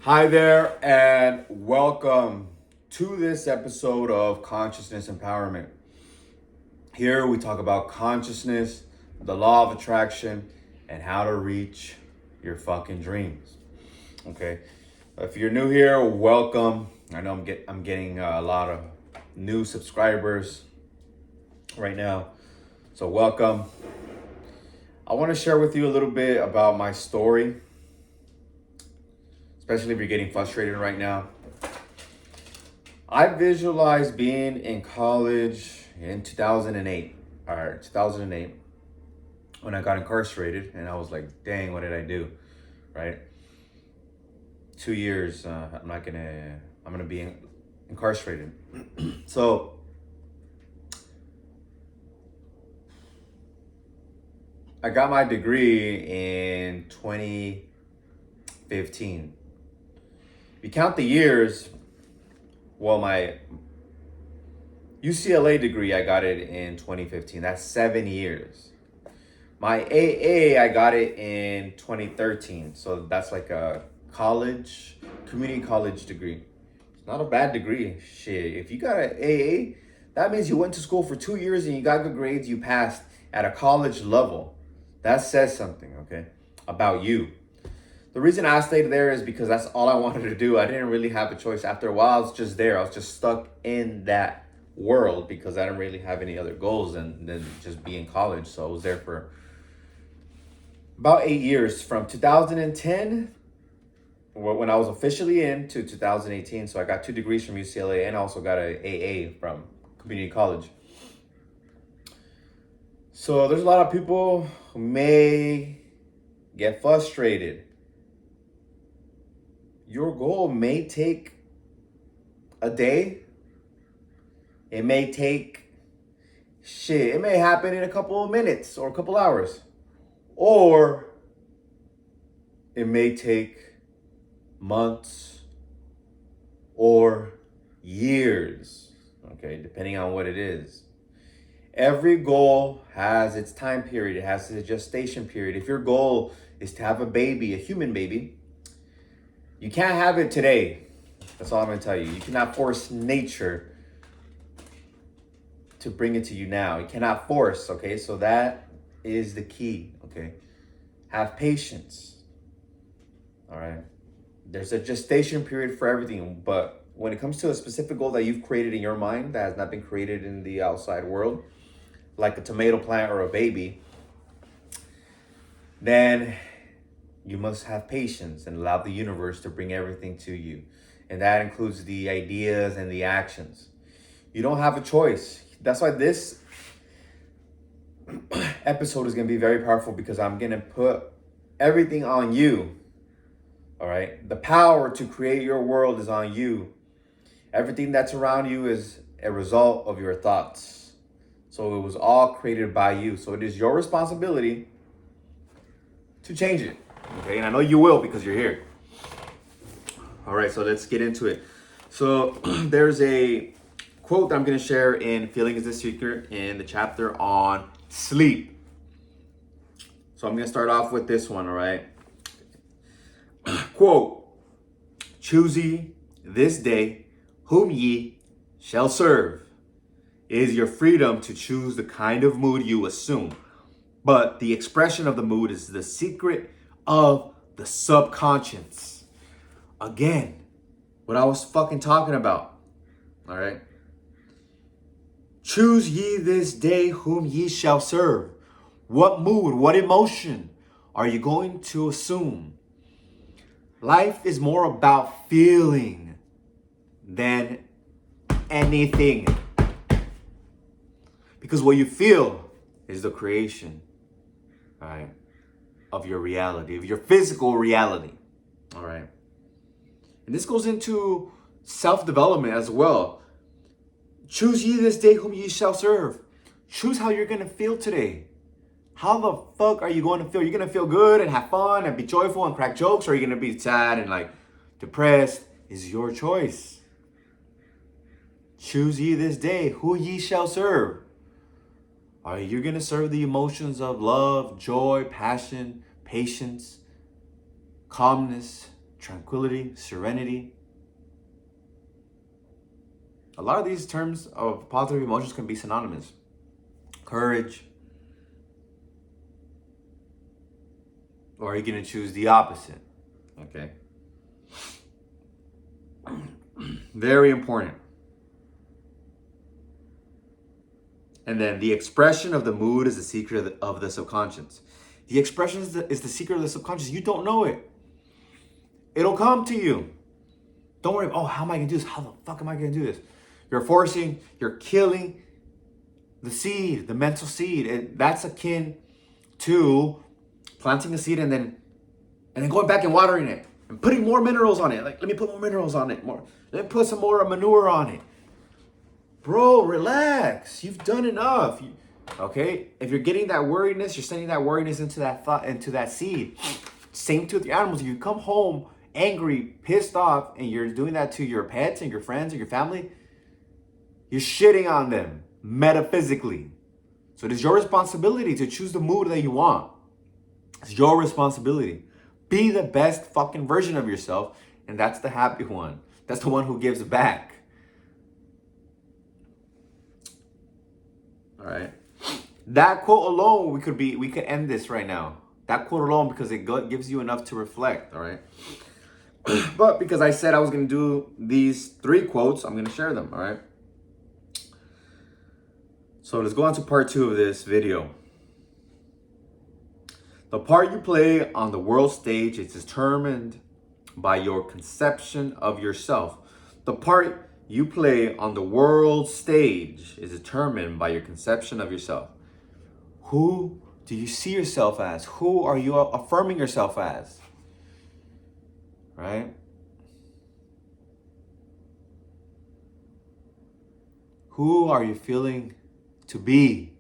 Hi there, and welcome to this episode of Consciousness Empowerment. Here we talk about consciousness, the law of attraction, and how to reach your dreams. Okay, if you're new here, welcome. I know I'm getting a lot of new subscribers right now, so welcome. I want to share with you a little bit about my story, especially if you're getting frustrated right now. I visualized being in college in 2008, when I got incarcerated, and I was like, dang, what did I do? Right? 2 years, I'm gonna be incarcerated. So I got my degree in 2015. If you count the years, well, my UCLA degree, I got it in 2015. That's 7 years. My AA, I got it in 2013. So that's like a community college degree. It's not a bad degree. Shit, if you got an AA, that means you went to school for 2 years and you got good grades, you passed at a college level. That says something, okay, about you. The reason I stayed there is because that's all I wanted to do. I didn't really have a choice. After a while, I was just there. I was just stuck in that world because I didn't really have any other goals than just be in college. So I was there for about 8 years, from 2010, when I was officially in, to 2018. So I got 2 degrees from UCLA, and I also got an AA from community college. So there's a lot of people who may get frustrated. Your goal may take a day. It may take it may happen in a couple of minutes or a couple hours. Or it may take months or years, okay, depending on what it is. Every goal has its time period. It has its gestation period. If your goal is to have a baby, a human baby, you can't have it today. That's all I'm going to tell you. You cannot force nature to bring it to you now. You cannot force, okay? So that is the key, okay? Have patience, all right? There's a gestation period for everything, but when it comes to a specific goal that you've created in your mind that has not been created in the outside world, like a tomato plant or a baby, then you must have patience and allow the universe to bring everything to you. And that includes the ideas and the actions. You don't have a choice. That's why this episode is going to be very powerful, because I'm going to put everything on you. All right? The power to create your world is on you. Everything that's around you is a result of your thoughts. So it was all created by you. So it is your responsibility to change it. Okay? And I know you will, because you're here. All right, so let's get into it. So there's a quote that I'm going to share in Feeling is the Secret, in the chapter on sleep. So I'm going to start off with this one, all right? Quote, "Choose ye this day whom ye shall serve. It is your freedom to choose the kind of mood you assume, but the expression of the mood is the secret of the subconscious." Again, what I was fucking talking about, all right? Choose ye this day whom ye shall serve. What mood, what emotion are you going to assume? Life is more about feeling than anything. Because what you feel is the creation, all right, of your reality, of your physical reality, all right? And this goes into self-development as well. Choose ye this day whom ye shall serve. Choose how you're going to feel today. How the fuck are you going to feel? You're going to feel good and have fun and be joyful and crack jokes, or are you going to be sad and like depressed? Is your choice. Choose ye this day who ye shall serve. Are you going to serve the emotions of love, joy, passion, patience, calmness, tranquility, serenity. A lot of these terms of positive emotions can be synonymous. Courage. Or are you going to choose the opposite? Okay. Very important. And then the expression of the mood is the secret of the subconscious. The expression is the secret of the subconscious. You don't know it. It'll come to you. Don't worry, oh, how am I going to do this? How the fuck am I going to do this? You're killing the seed, the mental seed. And that's akin to planting a seed and then going back and watering it and putting more minerals on it. Like, let me put more minerals on it. Let me put some more manure on it. Bro, relax. You've done enough. Okay? If you're getting that worriness, you're sending that worriness into that thought, into that seed. Same to the animals. If you come home angry, pissed off, and you're doing that to your pets and your friends and your family, you're shitting on them metaphysically. So it is your responsibility to choose the mood that you want. It's your responsibility. Be the best fucking version of yourself, and that's the happy one. That's the one who gives back. All right. That quote alone, we could end this right now. That quote alone, because it gives you enough to reflect. All right. But because I said I was going to do these 3 quotes, I'm going to share them. All right. So let's go on to part 2 of this video. The part you play on the world stage is determined by your conception of yourself. The part you play on the world stage is determined by your conception of yourself. Who do you see yourself as? Who are you affirming yourself as? Right? Who are you feeling to be?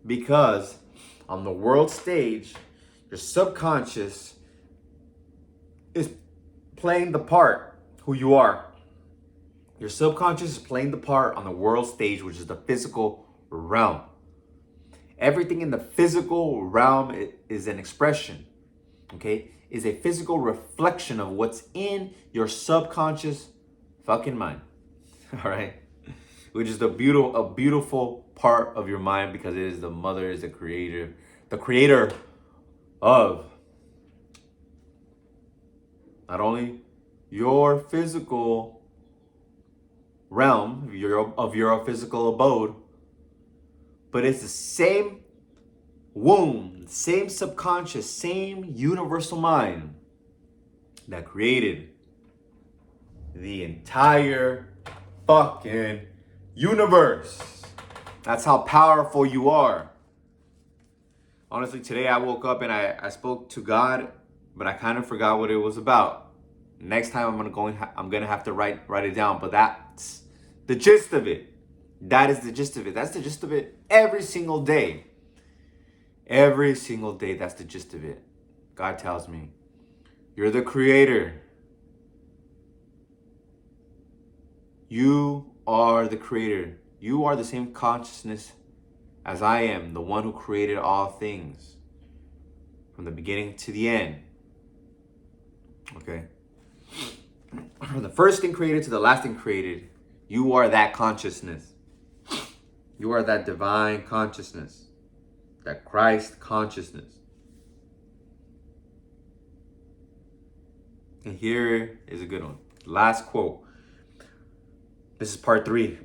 Because on the world stage, your subconscious is playing the part who you are. Your subconscious is playing the part on the world stage, which is the physical realm. Everything in the physical realm is an expression, okay? Is a physical reflection of what's in your subconscious fucking mind, all right? Which is a beautiful part of your mind, because it is the mother, is the creator of not only your physical realm, of your physical abode, but it's the same womb, same subconscious, same universal mind that created the entire fucking universe. That's how powerful you are. Honestly, today I woke up and I spoke to God, but I kind of forgot what it was about. Next time I'm gonna have to write it down. But that's the gist of it. That is the gist of it. That's the gist of it every single day. Every single day, that's the gist of it. God tells me, you're the creator. You are the creator. You are the same consciousness as I am, the one who created all things from the beginning to the end. Okay? From the first thing created to the last thing created, you are that consciousness. You are that divine consciousness, that Christ consciousness. And here is a good one. Last quote. This is part 3.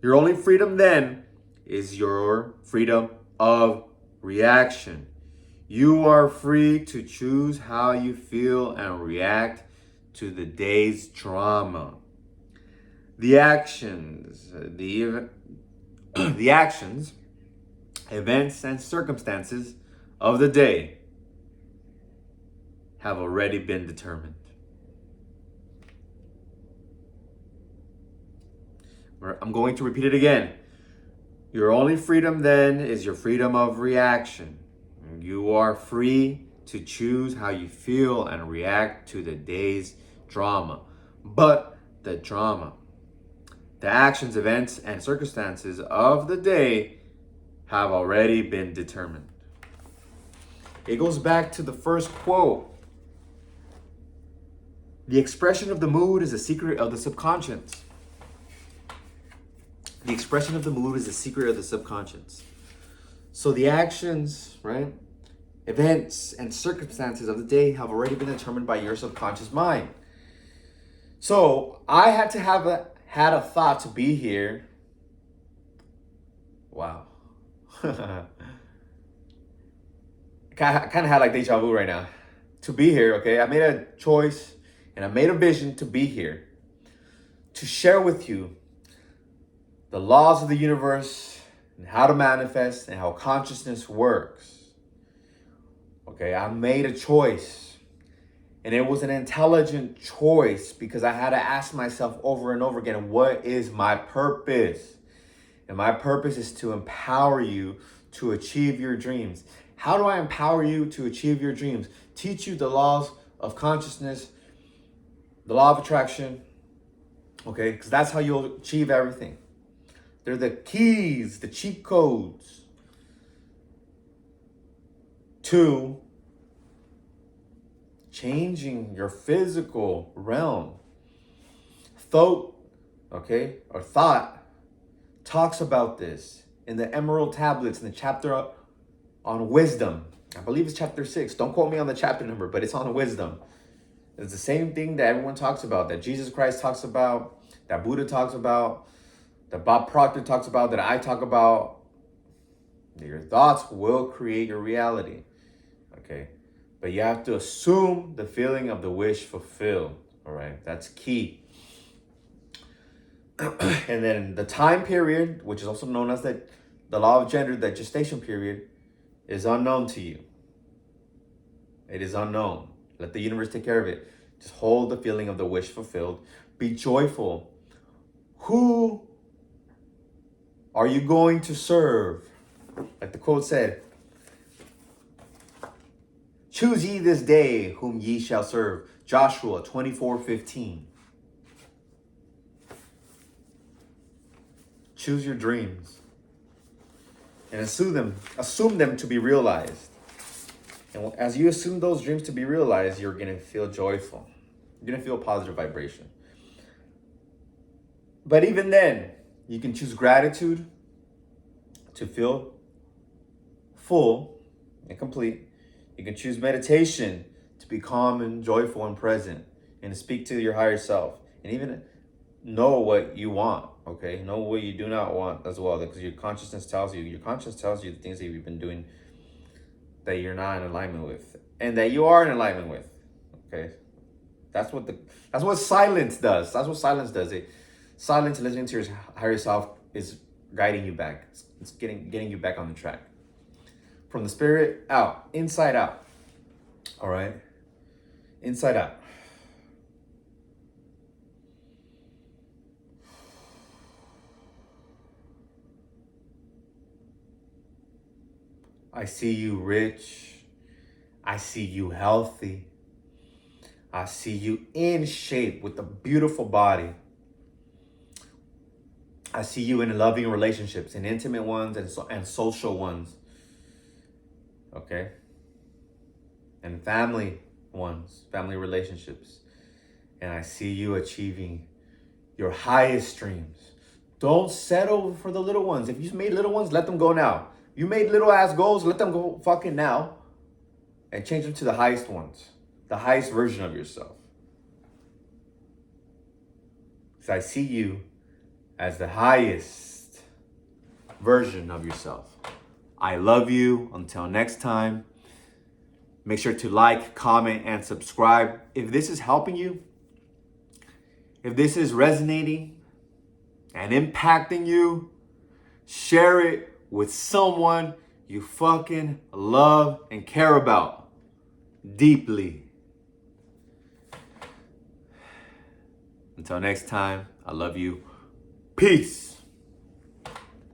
Your only freedom then is your freedom of reaction. You are free to choose how you feel and react to the day's drama. The actions, events, and circumstances of the day have already been determined. I'm going to repeat it again. Your only freedom then is your freedom of reaction. You are free to choose how you feel and react to the day's drama. But the drama, the actions, events, and circumstances of the day have already been determined. It goes back to the first quote. The expression of the mood is a secret of the subconscious. The expression of the mood is a secret of the subconscious. So the actions, right, events and circumstances of the day have already been determined by your subconscious mind. So I had to have had a thought to be here. Wow. I kind of had like deja vu right now. To be here, okay? I made a choice and I made a vision to be here. To share with you the laws of the universe and how to manifest and how consciousness works. Okay, I made a choice. And it was an intelligent choice because I had to ask myself over and over again, what is my purpose? And my purpose is to empower you to achieve your dreams. How do I empower you to achieve your dreams? Teach you the laws of consciousness, the law of attraction, okay? Because that's how you'll achieve everything. They're the keys, the cheat codes to changing your physical realm. Thought talks about this in the Emerald Tablets in the chapter on wisdom. I believe it's chapter 6. Don't quote me on the chapter number, but it's on wisdom. It's the same thing that everyone talks about, that Jesus Christ talks about, that Buddha talks about, that Bob Proctor talks about, that I talk about. Your thoughts will create your reality. Okay? But you have to assume the feeling of the wish fulfilled. All right? That's key. And then the time period, which is also known as the law of gender, that gestation period, is unknown to you. It is unknown. Let the universe take care of it. Just hold the feeling of the wish fulfilled. Be joyful. Who are you going to serve? Like the quote said, choose ye this day whom ye shall serve. Joshua 24:15. Choose your dreams and assume them to be realized. And as you assume those dreams to be realized, you're going to feel joyful. You're going to feel positive vibration. But even then, you can choose gratitude to feel full and complete. You can choose meditation to be calm and joyful and present and to speak to your higher self. And even know what you want, okay? Know what you do not want as well, because your consciousness tells you the things that you've been doing that you're not in alignment with and that you are in alignment with, okay? That's what silence does. That's what silence does. Silence, listening to your higher self, is guiding you back. It's getting you back on the track. From the spirit out, inside out. All right? Inside out. I see you rich. I see you healthy. I see you in shape with a beautiful body. I see you in loving relationships, in intimate ones and social ones. Okay? And family ones, family relationships. And I see you achieving your highest dreams. Don't settle for the little ones. If you made little ones, let them go now. You made little ass goals, let them go fucking now. And change them to the highest ones. The highest version of yourself. Because I see you as the highest version of yourself. I love you. Until next time. Make sure to like, comment, and subscribe. If this is helping you, if this is resonating and impacting you, share it with someone you fucking love and care about deeply. Until next time, I love you. Peace.